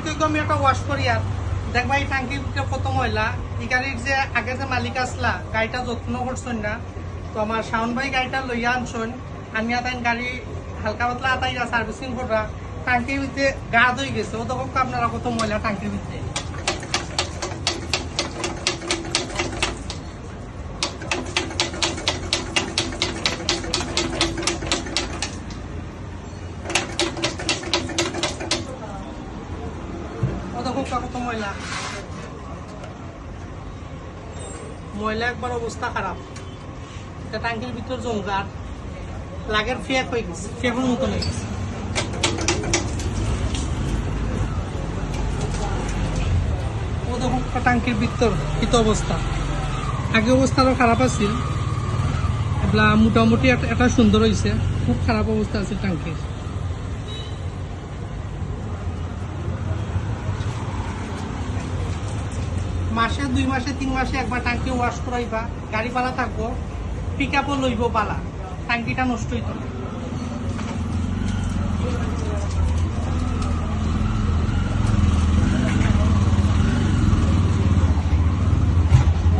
ট্যাঙ্কি আমি একটা ওয়াশ করি আর দেখবা এই ট্যাঙ্কির ভিতরে কত ময়লা। এই গাড়ির যে আগে যে মালিক আসলা গাড়িটা যত্ন করছেন না, তো আমার শাওন ভাই গাড়িটা লইয়া আনছেন, আমি আতাই গাড়ি হালকা পাতলা আতাই সার্ভিসিং করা, ট্যাঙ্কির ভিতরে গা ধুই গেছে। ও তখন আপনারা কত ময়লা ট্যাঙ্কির ভিতরে। কত ময়লা, ময়লা একবার অবস্থা খারাপ। এটা ট্যাঙ্কির ভিতর জমগার লাগের ফেক হয়ে গেছে, ফেকুর মতো হয়ে গেছে। ও দেখুন ট্যাঙ্কির ভিতর কি অবস্থা। আগে অবস্থা আরো খারাপ আছিল, এগুলা মোটামুটি এটা সুন্দর হয়েছে। খুব খারাপ অবস্থা আছে ট্যাঙ্কির। মাসে 2 মাসে 3 মাসে একবার ট্যাঙ্কি ওয়াশ করাইবা, গাড়ি পালা থাকবো, পিক আপও লইব পালা, ট্যাঙ্কিটা নষ্ট হইত না।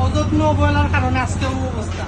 অযত্ন অবহেলার কারণে আজকেও অবস্থা।